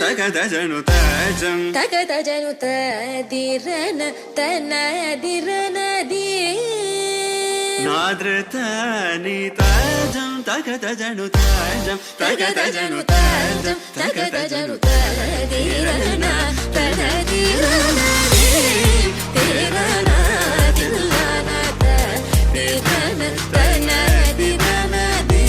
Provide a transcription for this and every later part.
తగదజను తజం తగదజను తదిరన తనదిరనది నాద్రతని తజం తగదజను తజం తగదజను తజం తగదజను తదిరన తనదిరనది తిరన తిల్లన తదిరన తనదిరనది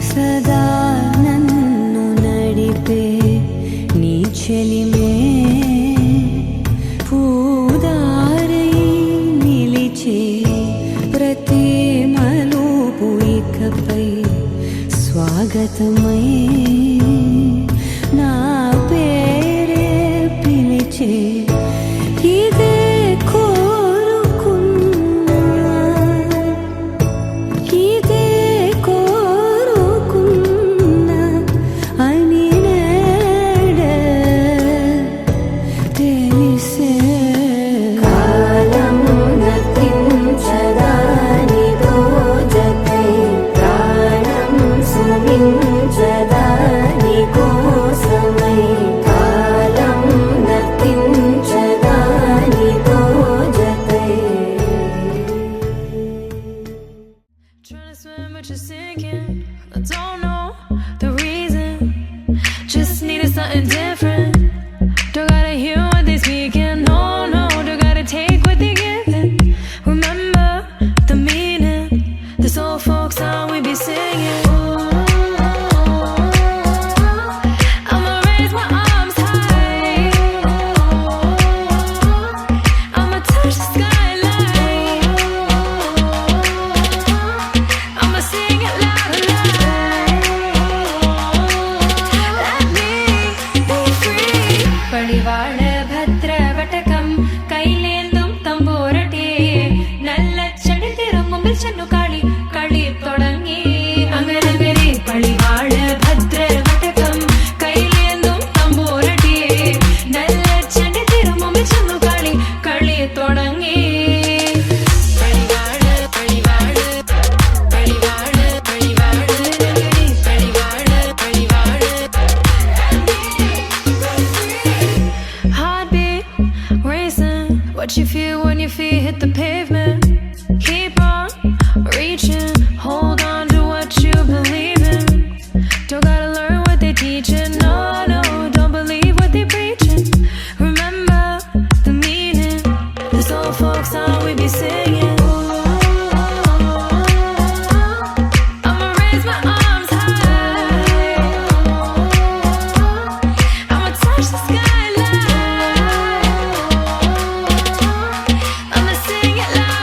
సదా నన్ను నడిపే నీ చెలిమే పూదారై నిలిచే ప్రతి మలుపు ఇకపై స్వాగతమై నా పేరే పిలిచే ఇదే కోరుకున్నా ఇదే కోరుకున్నా అని నేడే తెలిసే కాలం నతించదానిదో జతై ప్రాణం సుమించదాని కోసమై కాలం నతించదానిదో జతై Trying to swim but you're sinking. I don't know the reason. Just needed something different. Don't gotta hear what they speaking. No, no, don't gotta take what they giving. Remember the meaning. This old folk song we be singing. I'ma raise my arms high. I'ma touch the skyline. I'ma sing it loud and loud. Let me be free. പടിവാള ഭദ്രവടകം കൈലേന്തും തമ്പൂരട്ടെ നല്ല ചടി തിരുമുമ്പിൽ ചെന്നു കളി കളി തുടങ്ങി അങ്ങനെ പടിവാള ഭദ്രവടകം കൈലേന്തും തമ്പൂരട്ടെ നല്ല ചടി തിരുമുമ്പിൽ ചെന്നു കളി കളി തുടങ്ങി പടിവാള പടിവാള പടിവാള പടിവാള പടിവാള പടിവാള Heartbeat racing. What you feel when your feet hit the pavement. Keep on reaching. Hold on to what you believe in. Don't gotta learn what they teaching. No, no, don't believe what they preaching. Remember the meaning. This old folk song we be singing. I'ma raise my arms high. I'ma touch the skyline. I'ma sing it loud.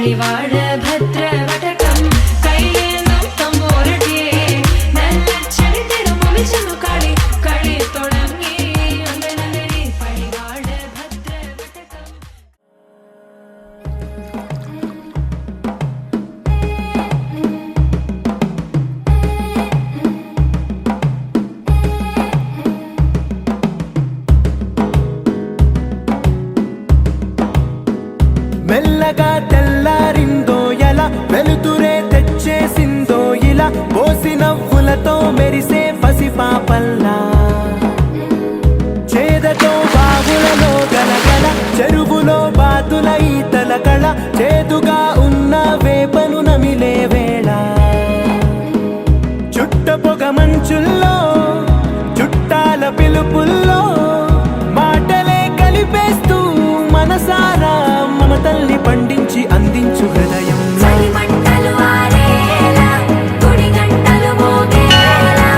പടിവാള ഭദ്രവടകം കൈലേന്തും തമ്പോരട്ടെ നല്ലച്ചടി തിരുമുമിച്ചെന്നു കളി കളി തുടങ്ങി അങ്കണങ്ങളിൽ പടിവാള ഭദ്രവടകം. మెల్లగా తెల్లారిందో ఎలా వెలుతురే తెచ్చేసిందో ఇలా పోసి నవ్వులతో మెరిసే పసిపాపల్లా చేదతో బావులలో గలగల చెరువులో బాతుల ఈతల కళ చేదుగా ఉన్న వేపను నమిలే వేళ చుట్ట పొగ మంచుల్లో చుట్టాల పిలుపుల్లో మాటలే కలిపేస్తూ మనసారా మమతల్ని పండించి అందించు హృదయం చలిమంటలు ఆరేలా గుడి గంటలు మోగేలా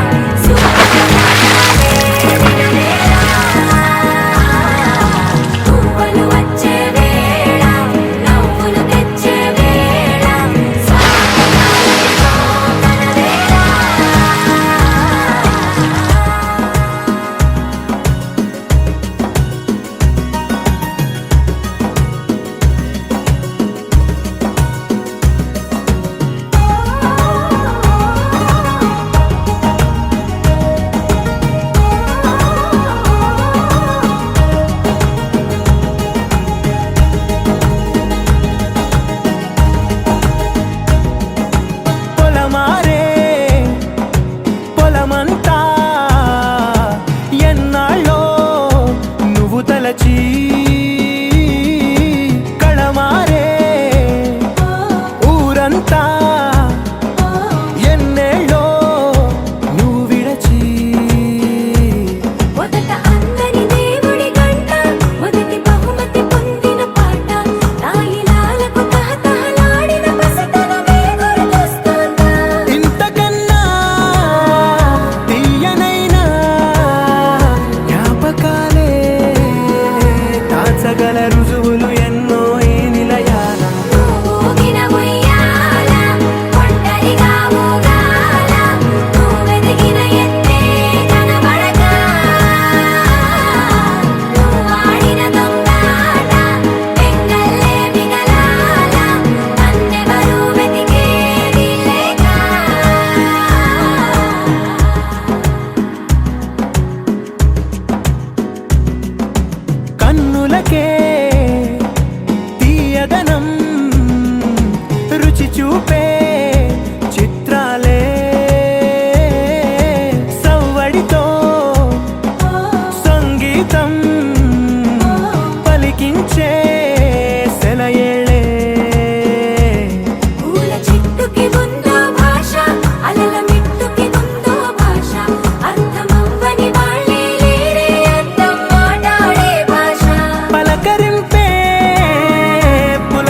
పువ్వులు వచ్చే వేళ నవ్వులు తెచ్చే వేళ పొలమారే పొలమంతా ఎన్నాళ్ళో నువ్వు తలచి కళమారే ఊరంతా ఎన్నేళ్ళో నువ్వు విడచి మొదట అందరి దేవుడి గంట మొదటి బహుమతి పొందిన పాట తాయిలాలకు తహతహలాడిన పసితనమే గుర్తొస్తుందా ఇంతకన్నా తీయనైనా జ్ఞాపకాలే దాచగల రుజువులు ఎన్నో ఈ నిలయాల ఊగిన ఉయ్యాల ఒంటరిగా ఊగాల నువ్వెదిగిన ఎత్తే కనబడక నువ్వాడిన దొంగాట పెంగల్లే మిగలాల నన్నెవరూ వెతికేది లేక కన్నులకే తీయదనం రుచి చూపే చిత్రాలే సవ్వడితో సంగీతం పలికించే సెలయేళే పూల చెట్టుకి ఉందో భాష అలల మిట్టుకి ఉందో భాష అర్థమవ్వని వాళ్ళే లేరే అర్థం మాట్లాడే భాష పలకరింపే పుల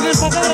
నేను పక్కన